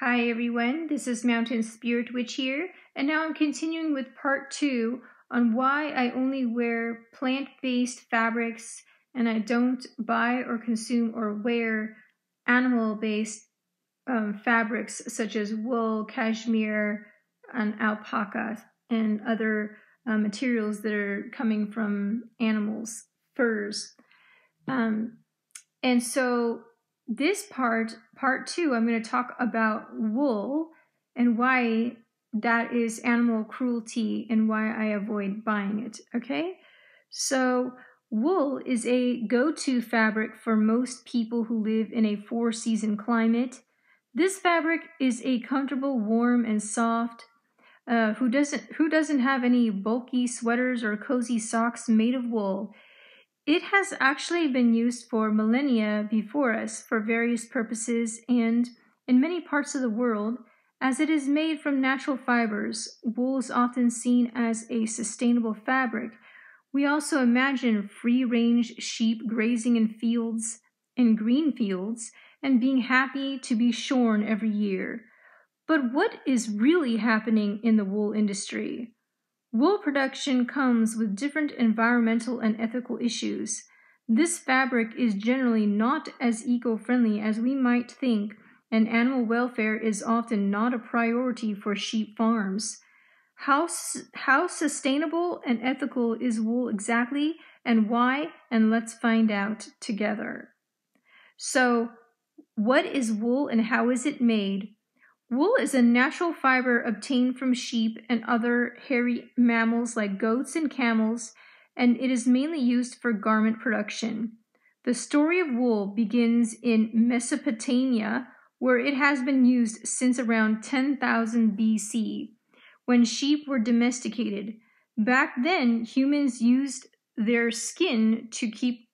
Hi everyone, this is Mountain Spirit Witch here, and now I'm continuing with part 2 on why I only wear plant-based fabrics and I don't buy or consume or wear animal-based fabrics such as wool, cashmere, and alpaca, and other materials that are coming from animals' furs. And so this part 2, I'm going to talk about wool and why that is animal cruelty and why I avoid buying it, okay? So wool is a go-to fabric for most people who live in a 4-season climate. This fabric is a comfortable, warm, and soft. Who doesn't have any bulky sweaters or cozy socks made of wool? It has actually been used for millennia before us for various purposes, and in many parts of the world, as it is made from natural fibers, wool is often seen as a sustainable fabric. We also imagine free-range sheep grazing in green fields, and being happy to be shorn every year. But what is really happening in the wool industry? Wool production comes with different environmental and ethical issues. This fabric is generally not as eco-friendly as we might think, and animal welfare is often not a priority for sheep farms. How sustainable and ethical is wool exactly, and why? And let's find out together. So, what is wool and how is it made? Wool is a natural fiber obtained from sheep and other hairy mammals like goats and camels, and it is mainly used for garment production. The story of wool begins in Mesopotamia, where it has been used since around 10,000 BC, when sheep were domesticated. Back then, humans used their skin to keep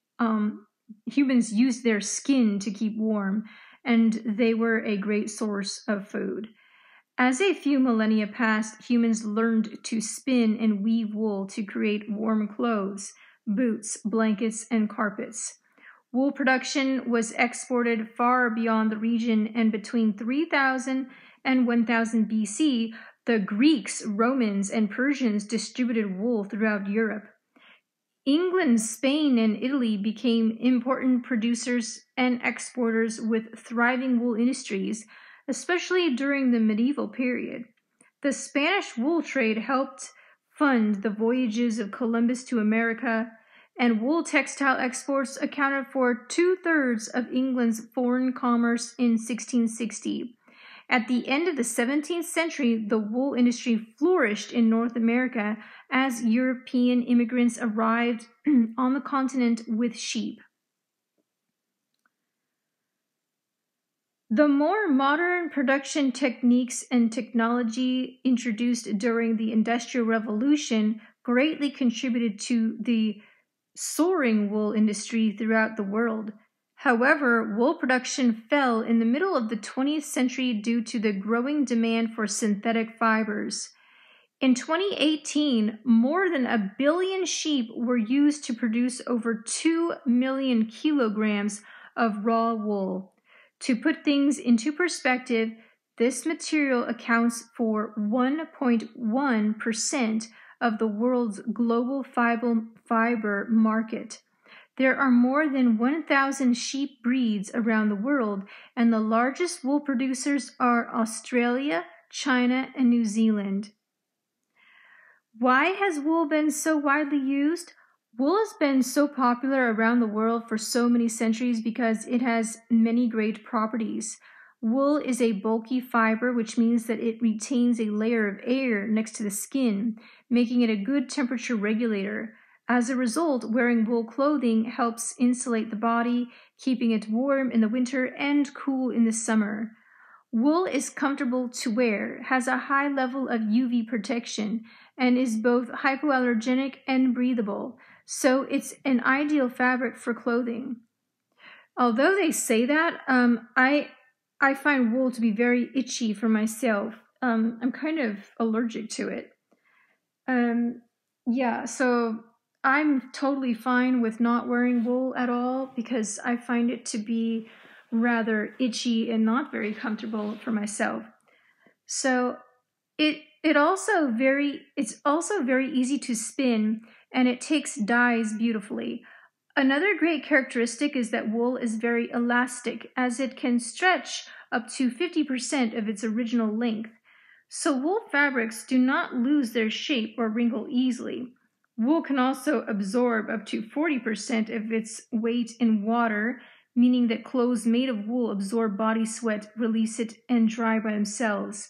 warm, and they were a great source of food. As a few millennia passed, humans learned to spin and weave wool to create warm clothes, boots, blankets, and carpets. Wool production was exported far beyond the region, and between 3000 and 1000 BC, the Greeks, Romans, and Persians distributed wool throughout Europe. England, Spain, and Italy became important producers and exporters with thriving wool industries, especially during the medieval period. The Spanish wool trade helped fund the voyages of Columbus to America, and wool textile exports accounted for 2/3 of England's foreign commerce in 1660. At the end of the 17th century, the wool industry flourished in North America as European immigrants arrived on the continent with sheep. The more modern production techniques and technology introduced during the Industrial Revolution greatly contributed to the soaring wool industry throughout the world. However, wool production fell in the middle of the 20th century due to the growing demand for synthetic fibers. In 2018, more than 1 billion sheep were used to produce over 2 million kilograms of raw wool. To put things into perspective, this material accounts for 1.1% of the world's global fiber market. There are more than 1,000 sheep breeds around the world, and the largest wool producers are Australia, China, and New Zealand. Why has wool been so widely used? Wool has been so popular around the world for so many centuries because it has many great properties. Wool is a bulky fiber, which means that it retains a layer of air next to the skin, making it a good temperature regulator. As a result, wearing wool clothing helps insulate the body, keeping it warm in the winter and cool in the summer. Wool is comfortable to wear, has a high level of UV protection, and is both hypoallergenic and breathable, so it's an ideal fabric for clothing. Although they say that, I find wool to be very itchy for myself. I'm kind of allergic to it. So I'm totally fine with not wearing wool at all because I find it to be rather itchy and not very comfortable for myself. So it's also very easy to spin, and it takes dyes beautifully. Another great characteristic is that wool is very elastic, as it can stretch up to 50% of its original length. So wool fabrics do not lose their shape or wrinkle easily. Wool can also absorb up to 40% of its weight in water, meaning that clothes made of wool absorb body sweat, release it, and dry by themselves.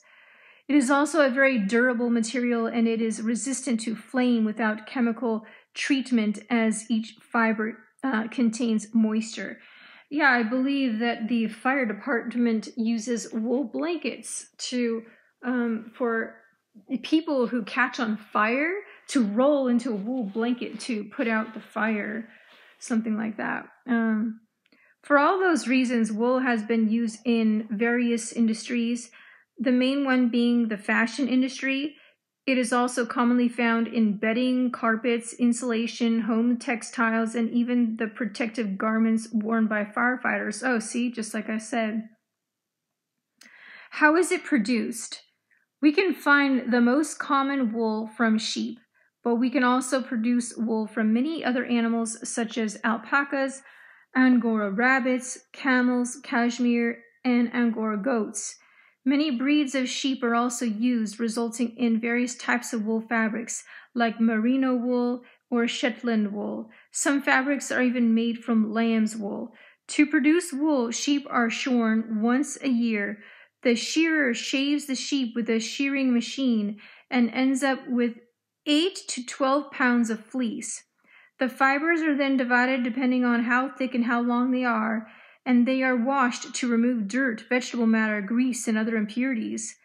It is also a very durable material, and it is resistant to flame without chemical treatment, as each fiber contains moisture. Yeah, I believe that the fire department uses wool blankets for people who catch on fire to roll into a wool blanket to put out the fire, something like that. For all those reasons, wool has been used in various industries, the main one being the fashion industry. It is also commonly found in bedding, carpets, insulation, home textiles, and even the protective garments worn by firefighters. Oh, see, just like I said. How is it produced? We can find the most common wool from sheep, but we can also produce wool from many other animals such as alpacas, Angora rabbits, camels, cashmere, and Angora goats. Many breeds of sheep are also used, resulting in various types of wool fabrics, like merino wool or Shetland wool. Some fabrics are even made from lamb's wool. To produce wool, sheep are shorn once a year. The shearer shaves the sheep with a shearing machine and ends up with 8 to 12 pounds of fleece. The fibers are then divided depending on how thick and how long they are, and they are washed to remove dirt, vegetable matter, grease, and other impurities.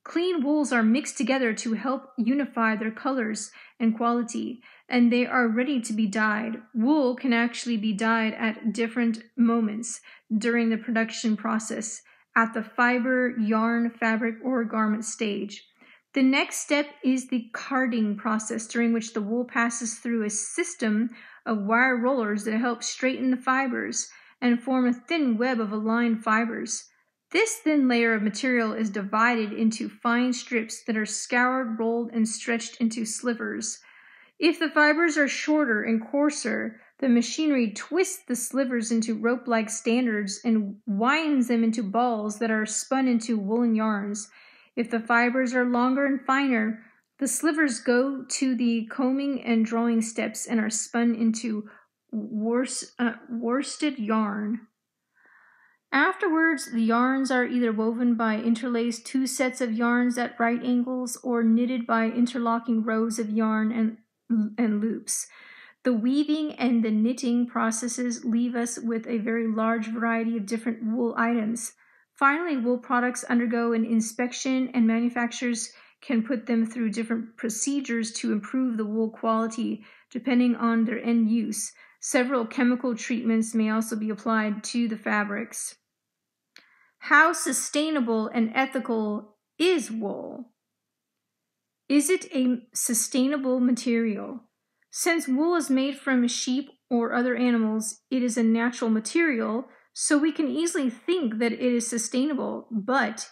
Clean wools are mixed together to help unify their colors and quality, and they are ready to be dyed. Wool can actually be dyed at different moments during the production process, at the fiber, yarn, fabric, or garment stage. The next step is the carding process, during which the wool passes through a system of wire rollers that help straighten the fibers and form a thin web of aligned fibers. This thin layer of material is divided into fine strips that are scoured, rolled, and stretched into slivers. If the fibers are shorter and coarser, the machinery twists the slivers into rope-like standards and winds them into balls that are spun into woolen yarns. If the fibers are longer and finer, the slivers go to the combing and drawing steps and are spun into worsted yarn. Afterwards, the yarns are either woven by interlaced two sets of yarns at right angles or knitted by interlocking rows of yarn and loops. The weaving and the knitting processes leave us with a very large variety of different wool items. Finally, wool products undergo an inspection, and manufacturers can put them through different procedures to improve the wool quality depending on their end use. Several chemical treatments may also be applied to the fabrics. How sustainable and ethical is wool? Is it a sustainable material? Since wool is made from sheep or other animals, it is a natural material, so we can easily think that it is sustainable, but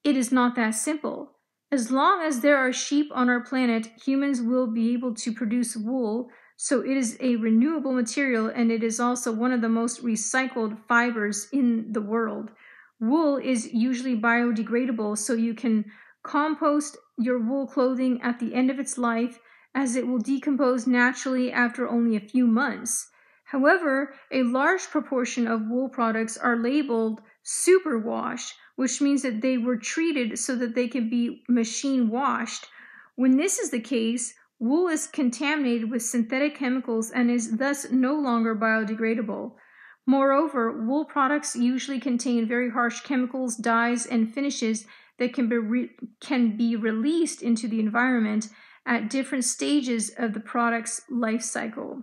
it is not that simple. As long as there are sheep on our planet, humans will be able to produce wool, so it is a renewable material, and it is also one of the most recycled fibers in the world. Wool is usually biodegradable, so you can compost your wool clothing at the end of its life, as it will decompose naturally after only a few months. However, a large proportion of wool products are labeled superwash, which means that they were treated so that they can be machine washed. When this is the case, wool is contaminated with synthetic chemicals and is thus no longer biodegradable. Moreover, wool products usually contain very harsh chemicals, dyes, and finishes that can be released into the environment at different stages of the product's life cycle.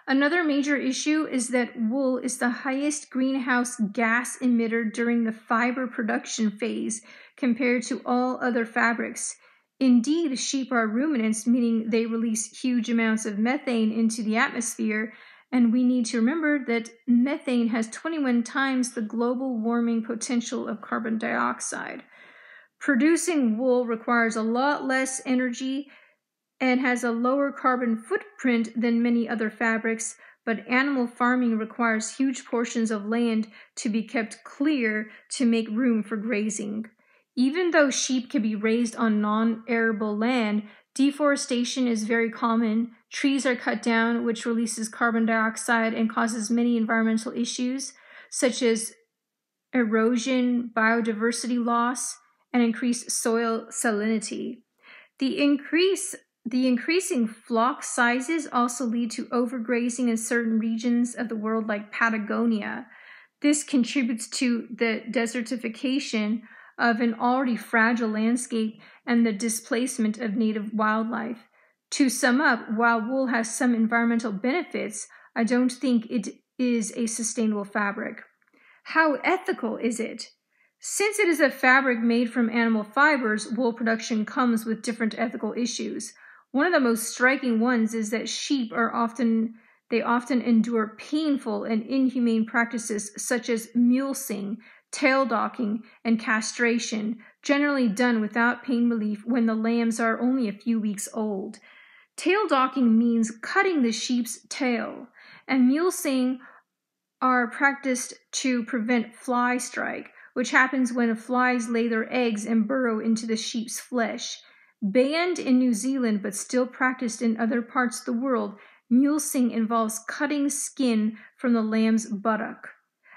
Another major issue is that wool is the highest greenhouse gas emitter during the fiber production phase compared to all other fabrics. Indeed, sheep are ruminants, meaning they release huge amounts of methane into the atmosphere, And we need to remember that methane has 21 times the global warming potential of carbon dioxide. Producing wool requires a lot less energy and has a lower carbon footprint than many other fabrics, but animal farming requires huge portions of land to be kept clear to make room for grazing. Even though sheep can be raised on non-arable land, deforestation is very common. Trees are cut down, which releases carbon dioxide and causes many environmental issues, such as erosion, biodiversity loss, and increased soil salinity. The increasing flock sizes also lead to overgrazing in certain regions of the world like Patagonia. This contributes to the desertification of an already fragile landscape and the displacement of native wildlife. To sum up, while wool has some environmental benefits, I don't think it is a sustainable fabric. How ethical is it? Since it is a fabric made from animal fibers, wool production comes with different ethical issues. One of the most striking ones is that sheep often endure painful and inhumane practices such as mulesing, tail docking, and castration, generally done without pain relief when the lambs are only a few weeks old. Tail docking means cutting the sheep's tail, and mulesing are practiced to prevent fly strike, which happens when flies lay their eggs and burrow into the sheep's flesh. Banned in New Zealand but still practiced in other parts of the world, mulesing involves cutting skin from the lamb's buttock.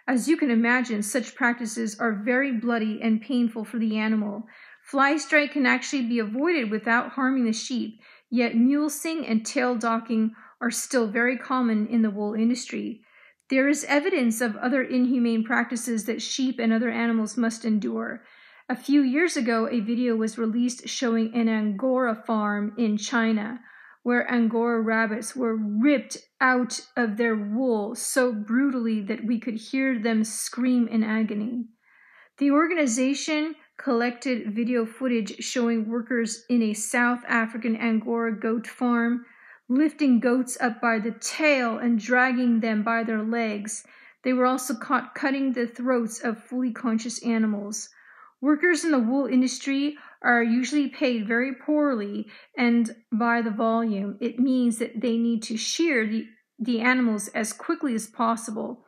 As you can imagine, such practices are very bloody and painful for the animal. Fly strike can actually be avoided without harming the sheep, yet mulesing and tail docking are still very common in the wool industry. There is evidence of other inhumane practices that sheep and other animals must endure. A few years ago, a video was released showing an Angora farm in China, where Angora rabbits were ripped out of their wool so brutally that we could hear them scream in agony. The organization collected video footage showing workers in a South African Angora goat farm lifting goats up by the tail and dragging them by their legs. They were also caught cutting the throats of fully conscious animals. Workers in the wool industry are usually paid very poorly and by the volume. It means that they need to shear the animals as quickly as possible.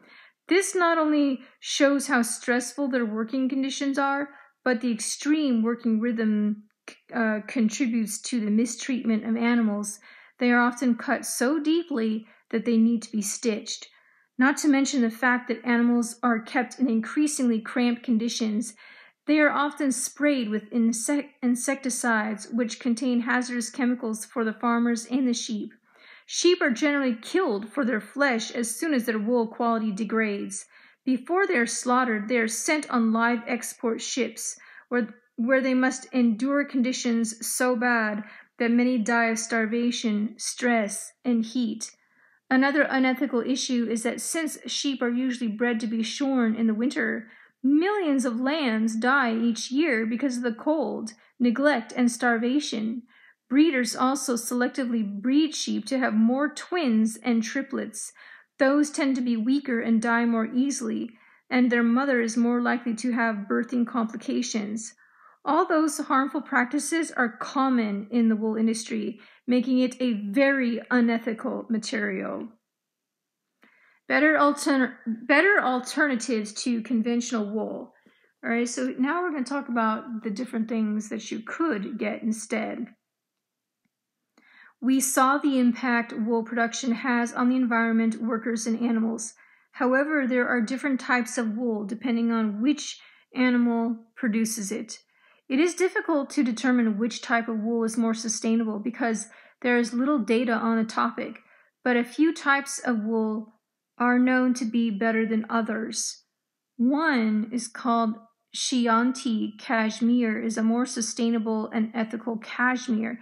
This not only shows how stressful their working conditions are, but the extreme working rhythm contributes to the mistreatment of animals. They are often cut so deeply that they need to be stitched. Not to mention the fact that animals are kept in increasingly cramped conditions. They are often sprayed with insecticides, which contain hazardous chemicals for the farmers and the sheep. Sheep are generally killed for their flesh as soon as their wool quality degrades. Before they are slaughtered, they are sent on live export ships, where they must endure conditions so bad that many die of starvation, stress, and heat. Another unethical issue is that since sheep are usually bred to be shorn in the winter, millions of lambs die each year because of the cold, neglect, and starvation. Breeders also selectively breed sheep to have more twins and triplets. Those tend to be weaker and die more easily, and their mother is more likely to have birthing complications. All those harmful practices are common in the wool industry, making it a very unethical material. Better alternatives to conventional wool. All right, so now we're going to talk about the different things that you could get instead. We saw the impact wool production has on the environment, workers, and animals. However, there are different types of wool depending on which animal produces it. It is difficult to determine which type of wool is more sustainable because there is little data on the topic, but a few types of wool are known to be better than others. One is called Chianti cashmere, is a more sustainable and ethical cashmere.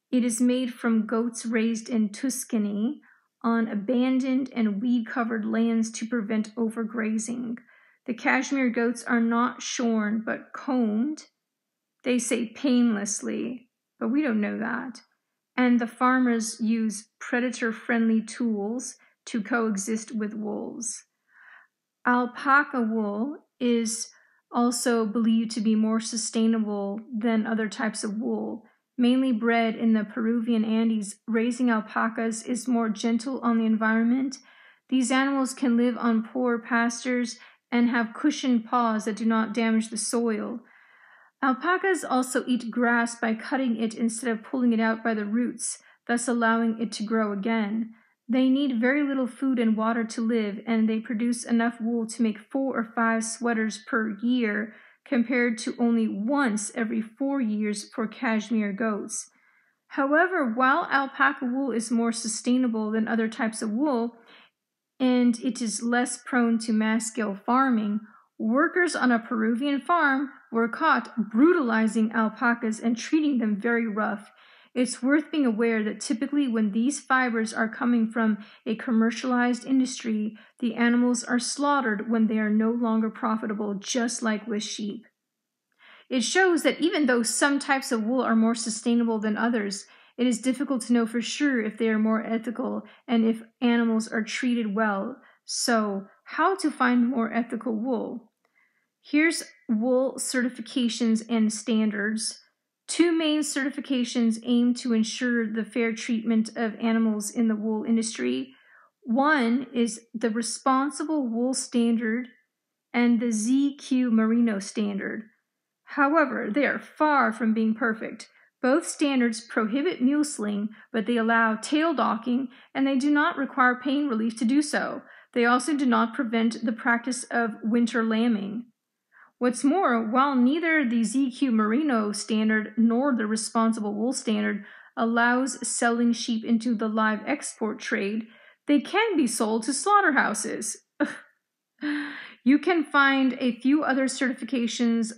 It is made from goats raised in Tuscany on abandoned and weed-covered lands to prevent overgrazing. The cashmere goats are not shorn but combed. They say painlessly, but we don't know that. And the farmers use predator-friendly tools to coexist with wolves. Alpaca wool is also believed to be more sustainable than other types of wool. Mainly bred in the Peruvian Andes, raising alpacas is more gentle on the environment. These animals can live on poor pastures and have cushioned paws that do not damage the soil. Alpacas also eat grass by cutting it instead of pulling it out by the roots, thus allowing it to grow again. They need very little food and water to live, and they produce enough wool to make 4 or 5 sweaters per year, compared to only once every 4 years for cashmere goats. However, while alpaca wool is more sustainable than other types of wool, and it is less prone to mass-scale farming, workers on a Peruvian farm were caught brutalizing alpacas and treating them very rough. It's worth being aware that typically when these fibers are coming from a commercialized industry, the animals are slaughtered when they are no longer profitable, just like with sheep. It shows that even though some types of wool are more sustainable than others, it is difficult to know for sure if they are more ethical and if animals are treated well. So, how to find more ethical wool? Here's wool certifications and standards. 2 main certifications aim to ensure the fair treatment of animals in the wool industry. One is the Responsible Wool Standard and the ZQ Merino Standard. However, they are far from being perfect. Both standards prohibit mule sling, but they allow tail docking, and they do not require pain relief to do so. They also do not prevent the practice of winter lambing. What's more, while neither the ZQ Merino Standard nor the Responsible Wool Standard allows selling sheep into the live export trade, they can be sold to slaughterhouses. You can find a few other certifications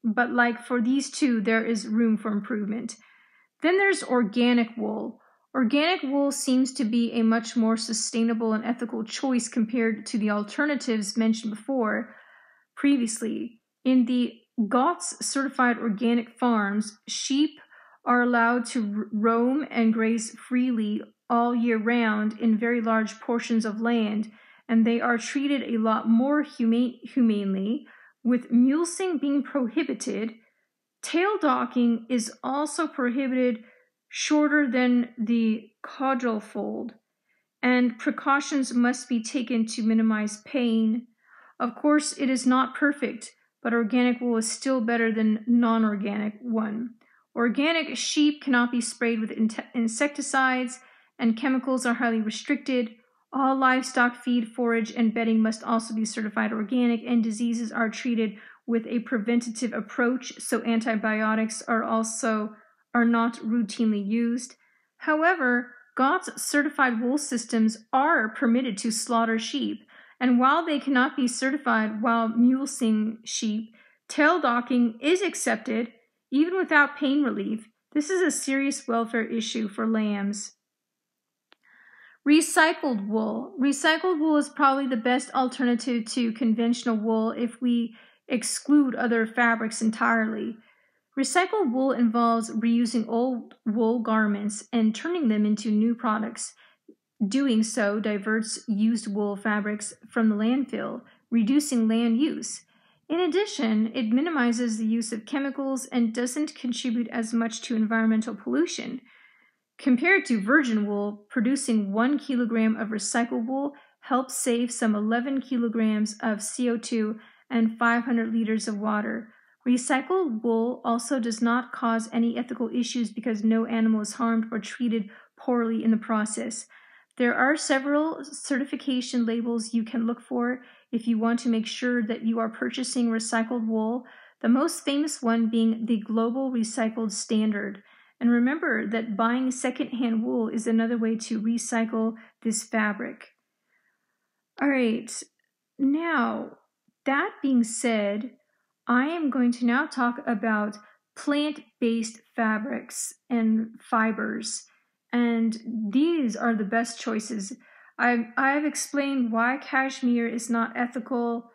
but for these 2, there is room for improvement. Then there's organic wool. Organic wool seems to be a much more sustainable and ethical choice compared to the alternatives mentioned previously. In the GOTS certified organic farms, sheep are allowed to roam and graze freely all year round in very large portions of land, and they are treated a lot more humanely, with mulesing being prohibited. Tail docking is also prohibited shorter than the caudal fold, and precautions must be taken to minimize pain. Of course, it is not perfect, but organic wool is still better than non-organic one. Organic sheep cannot be sprayed with insecticides, and chemicals are highly restricted. All livestock feed, forage, and bedding must also be certified organic, and diseases are treated with a preventative approach, so antibiotics are not routinely used. However, GOTS certified wool systems are permitted to slaughter sheep, and while they cannot be certified while mulesing sheep, tail docking is accepted even without pain relief. This is a serious welfare issue for lambs. Recycled wool. Recycled wool is probably the best alternative to conventional wool if we exclude other fabrics entirely. Recycled wool involves reusing old wool garments and turning them into new products. Doing so diverts used wool fabrics from the landfill, reducing land use. In addition, it minimizes the use of chemicals and doesn't contribute as much to environmental pollution. Compared to virgin wool, producing 1 kilogram of recycled wool helps save some 11 kilograms of CO2 and 500 liters of water. Recycled wool also does not cause any ethical issues because no animal is harmed or treated poorly in the process. There are several certification labels you can look for if you want to make sure that you are purchasing recycled wool, the most famous one being the Global Recycled Standard. And remember that buying secondhand wool is another way to recycle this fabric. All right, now that being said, I am going to now talk about plant-based fabrics and fibers, and these are the best choices. I've explained why cashmere is not ethical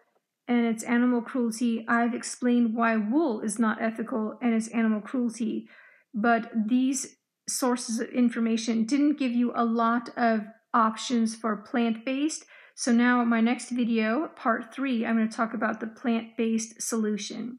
and it's animal cruelty. I've explained why wool is not ethical and it's animal cruelty. But these sources of information didn't give you a lot of options for plant-based. So now in my next video, part 3, I'm going to talk about the plant-based solution.